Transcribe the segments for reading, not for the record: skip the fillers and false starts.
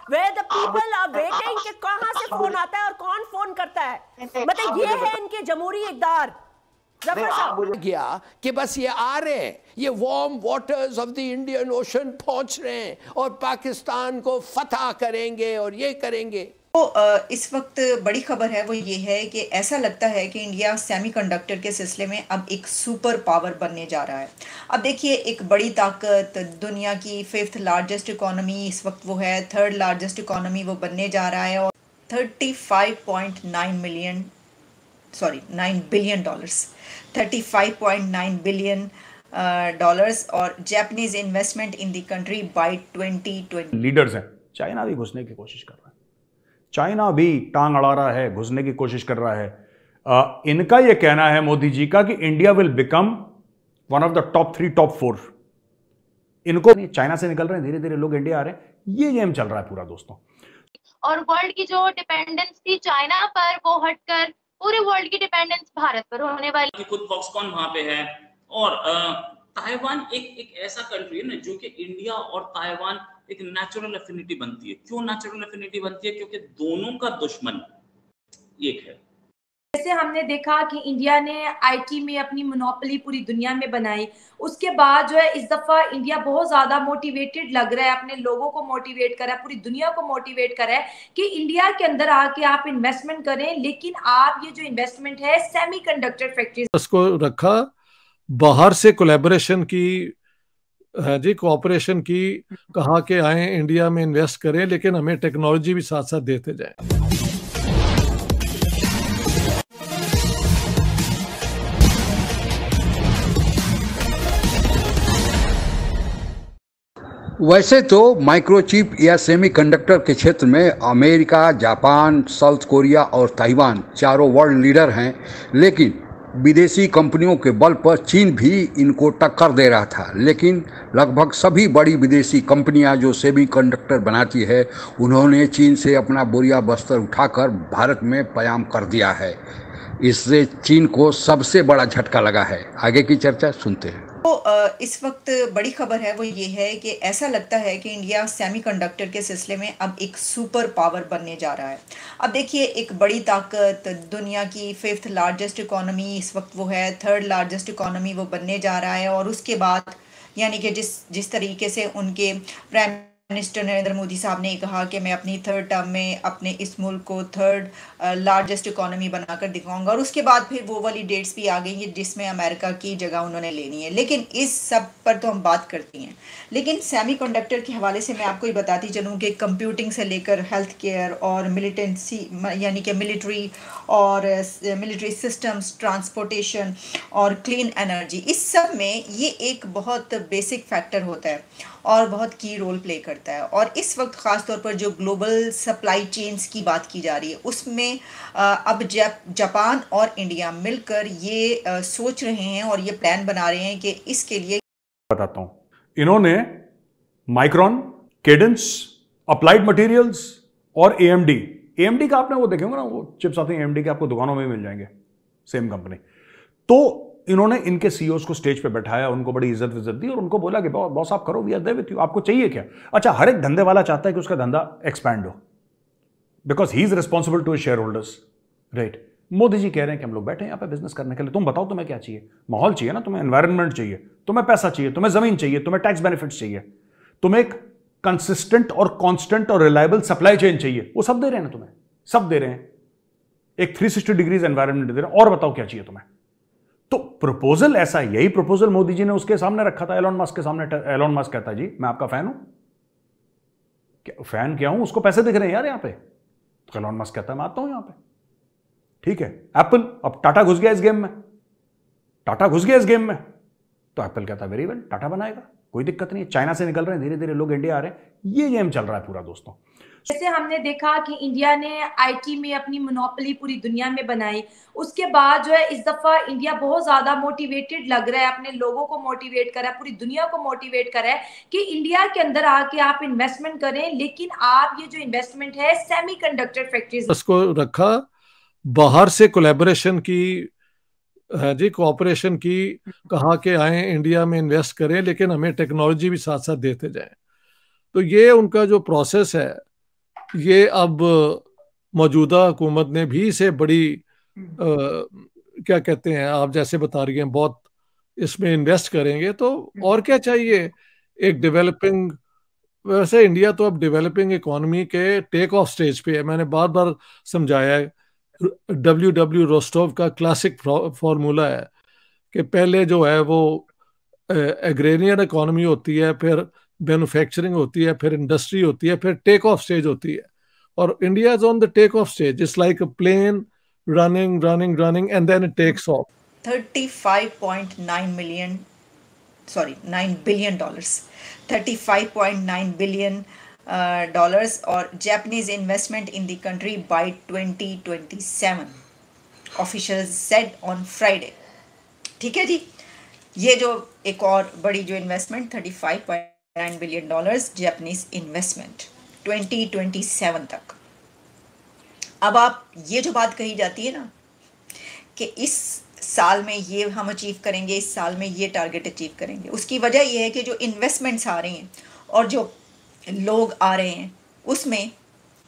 where the people are waiting कि कहां से फोन आता है और कौन फोन करता है। मतलब ये है इनके जमहूरी इक़दार। जफर साहब गया कि बस ये आ रहे हैं, ये warm waters of the Indian ocean पहुंच रहे हैं और पाकिस्तान को फतह करेंगे और ये करेंगे। तो इस वक्त बड़ी खबर है वो ये है कि ऐसा लगता है कि इंडिया सेमीकंडक्टर के सिलसिले में अब एक सुपर पावर बनने जा रहा है। अब देखिए, एक बड़ी ताकत, दुनिया की 5th लार्जेस्ट इकोनॉमी इस वक्त वो है, 3rd लार्जेस्ट इकोनॉमी वो बनने जा रहा है। और 9 बिलियन डॉलर्स, 35.9 बिलियन डॉलर्स और Japanese investment in the country bye 2020। Leaders हैं, चाइना भी घुसने की कोशिश कर रहा है, चाइना भी टांग अड़ा रहा है, घुसने की कोशिश कर रहा है। इनका यह कहना है मोदी जी का कि India will become one of the top 3 top 4। इनको चाइना से निकल रहे हैं, धीरे धीरे लोग इंडिया आ रहे हैं, ये गेम चल रहा है पूरा दोस्तों। और वर्ल्ड की जो डिपेंडेंस थी चाइना पर, वो हटकर पूरे वर्ल्ड की डिपेंडेंस भारत पर होने वाली। खुद फॉक्सकॉन वहां पे है और ताइवान एक ऐसा कंट्री है ना जो कि इंडिया और ताइवान एक नेचुरल एफिनिटी बनती है। क्यों नेचुरल एफिनिटी बनती है? क्योंकि दोनों का दुश्मन एक है। जैसे हमने देखा कि इंडिया ने आईटी में अपनी मोनोपोली पूरी दुनिया में बनाई, उसके बाद जो है इस दफा इंडिया बहुत ज्यादा मोटिवेटेड लग रहा है, अपने लोगों को मोटिवेट कर रहा है, पूरी दुनिया को मोटिवेट कर रहा है कि इंडिया के अंदर आके आप इन्वेस्टमेंट करें, लेकिन आप ये जो इन्वेस्टमेंट है सेमीकंडक्टर फैक्ट्रीज उसको रखा, बाहर से कोलैबोरेशन की है जी, कोऑपरेशन की, कहा के आए इंडिया में इन्वेस्ट करें, लेकिन हमें टेक्नोलॉजी भी साथ साथ देते जाएं। वैसे तो माइक्रोचिप या सेमीकंडक्टर के क्षेत्र में अमेरिका, जापान, साउथ कोरिया और ताइवान चारों वर्ल्ड लीडर हैं, लेकिन विदेशी कंपनियों के बल पर चीन भी इनको टक्कर दे रहा था। लेकिन लगभग सभी बड़ी विदेशी कंपनियां जो सेमीकंडक्टर बनाती है, उन्होंने चीन से अपना बोरिया बस्तर उठाकर भारत में पयाम कर दिया है। इससे चीन को सबसे बड़ा झटका लगा है। आगे की चर्चा सुनते हैं। तो इस वक्त बड़ी खबर है वो ये है कि ऐसा लगता है कि इंडिया सेमीकंडक्टर के सिलसिले में अब एक सुपर पावर बनने जा रहा है। अब देखिए, एक बड़ी ताकत, दुनिया की 5th लार्जेस्ट इकोनॉमी इस वक्त वो है, 3rd लार्जेस्ट इकोनॉमी वो बनने जा रहा है। और उसके बाद यानी कि जिस तरीके से उनके प्राइम मिनिस्टर नरेंद्र मोदी साहब ने कहा कि मैं अपनी 3rd टर्म में अपने इस मुल्क को 3rd लार्जेस्ट इकोनॉमी बनाकर दिखाऊंगा, और उसके बाद फिर वो वाली डेट्स भी आ गई हैं जिसमें अमेरिका की जगह उन्होंने लेनी है। लेकिन इस सब पर तो हम बात करती हैं, लेकिन सेमीकंडक्टर के हवाले से मैं आपको ये बताती चलूँ कि कंप्यूटिंग से लेकर हेल्थ केयर और मिलिटेंसी यानी कि मिलिट्री और मिलिट्री सिस्टम्स, ट्रांसपोर्टेशन और क्लीन एनर्जी, इस सब में ये एक बहुत बेसिक फैक्टर होता है और बहुत की रोल प्ले करता है। और इस वक्त ख़ास तौर पर जो ग्लोबल सप्लाई चेन्स की बात की जा रही है, उसमें अब जापान और इंडिया मिलकर ये सोच रहे हैं और ये प्लान बना रहे हैं कि इसके लिए बताता हूं। इन्होंने माइक्रॉन, केडेंस, अप्लाइड मटेरियल्स और एएमडी का आपने वो देखे होंगे ना, वो चिप्स आते हैं एएमडी के, आपको दुकानों में मिल जाएंगे, सेम कंपनी। तो इन्होंने इनके सीईओज को स्टेज पे बैठाया, उनको बड़ी इज्जत दी और उनको बोला कि बॉस आप करो, we are there with you, आपको चाहिए क्या? अच्छा, हर एक धंधे वाला चाहता है कि उसका धंधा एक्सपैंड हो, because he is responsible to his shareholders, right? Modi ji कह रहे हैं कि हम लोग बैठे हैं यहाँ पे बिजनेस करने के लिए, तुम बताओ तुम्हें क्या चाहिए? माहौल चाहिए ना, तुम्हें एनवायरनमेंट चाहिए, तुम्हें पैसा चाहिए, तुम्हें जमीन चाहिए, तुम्हें टैक्स बेनिफिट्स चाहिए, तुम्हें एक कंसिस्टेंट और कांस्टेंट और रिलायबल सप्लाई चेन चाहिए। वो सब दे रहे हैं ना तुम्हें, सब दे रहे हैं, एक 360 डिग्रीज एनवायरनमेंट दे रहे हैं। और बताओ क्या चाहिए तुम्हें? तो प्रपोजल ऐसा, यही प्रपोजल मोदी जी ने उसके सामने रखा था, एलोन मस्क के सामने। एलोन मस्क कहता है जी मैं आपका फैन हूं। फैन क्या हूं? उसको पैसे दिख रहे हैं यार यहां पे। तो एलोन मस्क कहता है मैं आता हूं यहां पे, ठीक है। एप्पल, अब टाटा घुस गया इस गेम में, टाटा घुस गया इस गेम में, तो एप्पल कहता है वेरी वेल, टाटा बनाएगा, कोई दिक्कत नहीं है। चाइना से निकल रहे हैं, धीरे धीरे लोग इंडिया आ रहे हैं, ये गेम चल रहा है पूरा दोस्तों। जैसे हमने देखा कि इंडिया ने आईटी में अपनी मोनोपोली पूरी दुनिया में बनाई, उसके बाद जो है इस दफा इंडिया बहुत ज्यादा मोटिवेटेड लग रहा है, अपने लोगों को मोटिवेट कर रहा है, पूरी दुनिया को मोटिवेट कर रहा है कि इंडिया के अंदर आके आप इन्वेस्टमेंट करें, लेकिन आप ये जो इन्वेस्टमेंट है सेमीकंडक्टर फैक्ट्रीज उसको रखा, बाहर से कोलैबोरेशन की है जी, कोऑपरेशन की, कहा के आए इंडिया में इन्वेस्ट करें, लेकिन हमें टेक्नोलॉजी भी साथ साथ देते जाएं। तो ये उनका जो प्रोसेस है ये अब मौजूदा हुकूमत ने भी इसे बड़ी क्या कहते हैं, आप जैसे बता रही हैं, बहुत इसमें इन्वेस्ट करेंगे तो और क्या चाहिए। एक डेवलपिंग, वैसे इंडिया तो अब डेवलपिंग इकोनॉमी के टेक ऑफ स्टेज पे है। मैंने बार बार समझाया है, डब्ल्यू रोस्टोव का क्लासिक फॉर्मूला है कि पहले जो है वो एग्रेरियन इकोनॉमी होती है, फिर मैन्युफैक्चरिंग होती है, फिर इंडस्ट्री होती है, फिर टेक ऑफ स्टेज होती है। और India is on the take off stage. It's like a plane running and then it takes off. 35.9 million, sorry, $9 billion, $35.9 billion और Japanese investment in the country by 2027, officials said on Friday. ठीक है जी, ये जो एक और बड़ी जो investment $35.9 billion Japanese investment 2027 तक। अब आप ये जो बात कही जाती है ना कि इस साल में ये हम अचीव करेंगे, इस साल में ये टारगेट अचीव करेंगे, उसकी वजह ये है कि जो इन्वेस्टमेंट्स आ रही हैं और जो लोग आ रहे हैं उसमें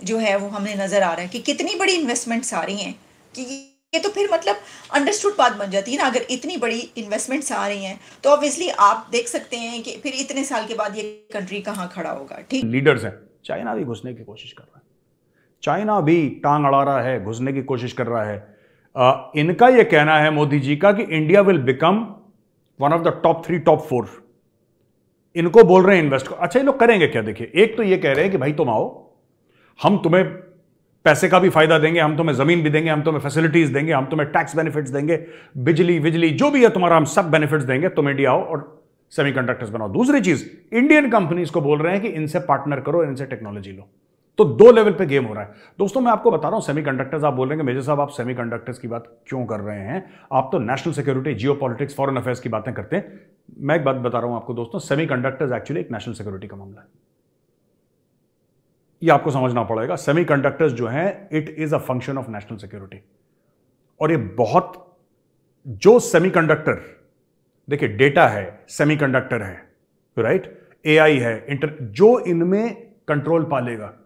जो है वो हमें नज़र आ रहा है कि कितनी बड़ी इन्वेस्टमेंट्स आ रही हैं कि ये तो फिर मतलब अंडरस्टूड बात बन जाती है ना। अगर इतनी बड़ी इन्वेस्टमेंट्स आ रही हैं तो ऑब्वियसली आप देख सकते हैं कि फिर इतने साल के बाद ये कंट्री कहाँ खड़ा होगा। ठीक, लीडर्स हैं, चाइना भी घुसने की कोशिश कर रहा है, चाइना भी टांग अड़ा रहा है, घुसने की कोशिश कर रहा है। इनका यह कहना है मोदी जी का कि India will become one of the top 3 top 4। इनको बोल रहे हैं इन्वेस्ट को। अच्छा, ये लोग करेंगे क्या? देखिए, एक तो ये कह रहे हैं कि भाई तुम आओ, हम तुम्हें पैसे का भी फायदा देंगे, हम तुम्हें जमीन भी देंगे, हम तुम्हें फैसिलिटीज देंगे, हम तुम्हें टैक्स बेनिफिट्स देंगे, बिजली जो भी है तुम्हारा, हम सब बेनिफिट्स देंगे, तुम इंडिया आओ और सेमीकंडक्टर्स बनाओ। दूसरी चीज, इंडियन कंपनीज को बोल रहे हैं कि इनसे पार्टनर करो, इनसे टेक्नोलॉजी लो। तो 2 लेवल पे गेम हो रहा है। दोस्तों, मैं आपको बता रहा हूं, सेमीकंडक्टर्स, आप बोल रहे हैं मेजर साहब आप सेमीकंडक्टर्स की बात क्यों कर रहे हैं? आप तो national security, geopolitics, foreign affairs की बातें करते हैं। मैं एक बात बता रहा हूं आपको दोस्तों, सेमीकंडक्टर्स एक्चुअली एक नेशनल सिक्योरिटी का मामला है। ये आपको समझना पड़ेगा। सेमीकंडक्टर्स जो हैं, it is a function of national security. और ये बहुत, जो सेमीकंडक्टर, देखिए डेटा है, सेमीकंडक्टर है, राइट, एआई है, जो इनमें कंट्रोल पालेगा,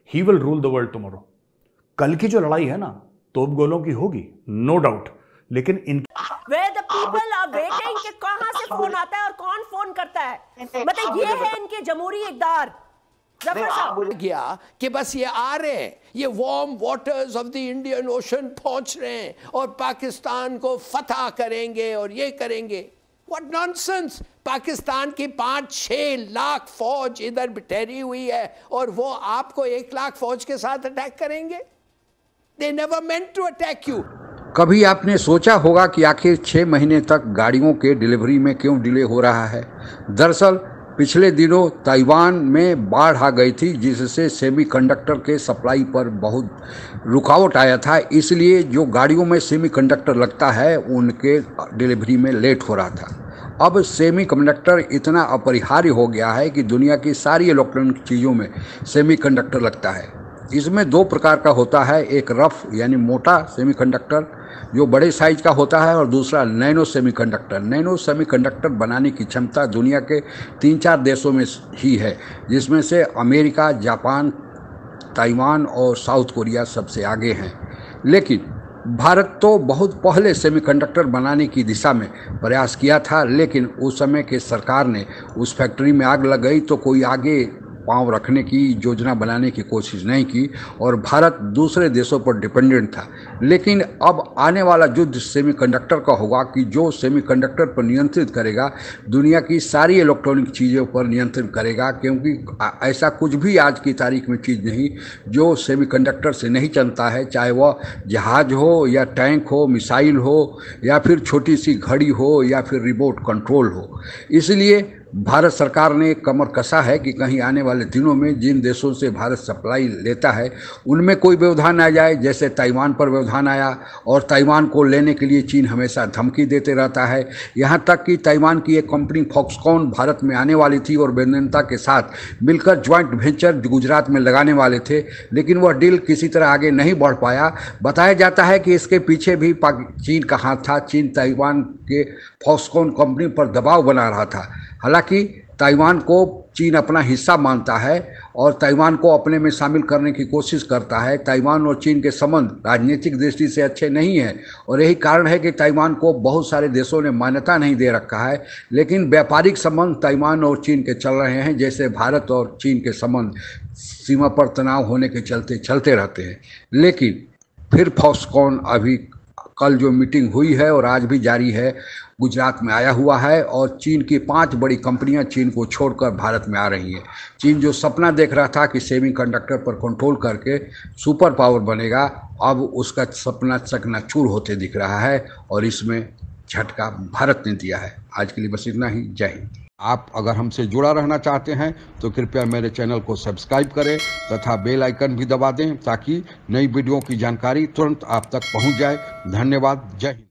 he will rule the world tomorrow. कल की जो लड़ाई है ना, तोप गोलों की होगी, नो डाउट, लेकिन Where the people are waiting कि कहां से फोन आता है और कौन फोन करता है, मतलब ये है इनके जमहूरी इक़दार। गया कि बस ये आ रहे हैं, ये warm waters of the Indian ocean पहुंच रहे हैं और पाकिस्तान को फतह करेंगे और ये करेंगे। What nonsense! पाकिस्तान की 5-6 लाख फौज इधर ठहरी हुई है और वो आपको 1 लाख फौज के साथ अटैक करेंगे? They never meant to attack you. कभी आपने सोचा होगा कि आखिर 6 महीने तक गाड़ियों के डिलीवरी में क्यों डिले हो रहा है? दरअसल पिछले दिनों ताइवान में बाढ़ आ गई थी, जिससे सेमीकंडक्टर के सप्लाई पर बहुत रुकावट आया था। इसलिए जो गाड़ियों में सेमीकंडक्टर लगता है उनके डिलीवरी में लेट हो रहा था। अब सेमीकंडक्टर इतना अपरिहार्य हो गया है कि दुनिया की सारी इलेक्ट्रॉनिक चीज़ों में सेमीकंडक्टर लगता है। इसमें 2 प्रकार का होता है, एक रफ यानी मोटा सेमीकंडक्टर जो बड़े साइज का होता है, और दूसरा नैनो सेमीकंडक्टर। नैनो सेमीकंडक्टर बनाने की क्षमता दुनिया के 3-4 देशों में ही है, जिसमें से अमेरिका, जापान, ताइवान और साउथ कोरिया सबसे आगे हैं। लेकिन भारत तो बहुत पहले सेमीकंडक्टर बनाने की दिशा में प्रयास किया था, लेकिन उस समय के सरकार ने उस फैक्ट्री में आग लग गई तो कोई आगे पांव रखने की योजना बनाने की कोशिश नहीं की और भारत दूसरे देशों पर डिपेंडेंट था। लेकिन अब आने वाला युद्ध सेमीकंडक्टर का होगा कि जो सेमीकंडक्टर पर नियंत्रित करेगा, दुनिया की सारी इलेक्ट्रॉनिक चीज़ों पर नियंत्रित करेगा, क्योंकि ऐसा कुछ भी आज की तारीख में चीज़ नहीं जो सेमीकंडक्टर से नहीं चलता है, चाहे वह जहाज हो या टैंक हो, मिसाइल हो या फिर छोटी सी घड़ी हो या फिर रिमोट कंट्रोल हो। इसलिए भारत सरकार ने कमर कसा है कि कहीं आने वाले दिनों में जिन देशों से भारत सप्लाई लेता है उनमें कोई व्यवधान आ जाए, जैसे ताइवान पर व्यवधान आया और ताइवान को लेने के लिए चीन हमेशा धमकी देते रहता है। यहाँ तक कि ताइवान की एक कंपनी फॉक्सकॉन भारत में आने वाली थी और वेदांता के साथ मिलकर ज्वाइंट वेंचर गुजरात में लगाने वाले थे, लेकिन वह डील किसी तरह आगे नहीं बढ़ पाया। बताया जाता है कि इसके पीछे भी चीन का हाथ था। चीन ताइवान के फॉक्सकॉन कंपनी पर दबाव बना रहा था। हालांकि ताइवान को चीन अपना हिस्सा मानता है और ताइवान को अपने में शामिल करने की कोशिश करता है। ताइवान और चीन के संबंध राजनीतिक दृष्टि से अच्छे नहीं हैं और यही कारण है कि ताइवान को बहुत सारे देशों ने मान्यता नहीं दे रखा है। लेकिन व्यापारिक संबंध ताइवान और चीन के चल रहे हैं, जैसे भारत और चीन के संबंध सीमा पर तनाव होने के चलते चलते रहते हैं। लेकिन फिर फॉक्सकॉन अभी कल जो मीटिंग हुई है और आज भी जारी है, गुजरात में आया हुआ है और चीन की 5 बड़ी कंपनियां चीन को छोड़कर भारत में आ रही हैं। चीन जो सपना देख रहा था कि सेमीकंडक्टर पर कंट्रोल करके सुपर पावर बनेगा, अब उसका सपना चकनाचूर होते दिख रहा है और इसमें झटका भारत ने दिया है। आज के लिए बस इतना ही। जय हिंद। आप अगर हमसे जुड़ा रहना चाहते हैं तो कृपया मेरे चैनल को सब्सक्राइब करें तथा बेल आइकन भी दबा दें ताकि नई वीडियो की जानकारी तुरंत आप तक पहुंच जाए। धन्यवाद। जय हिंद।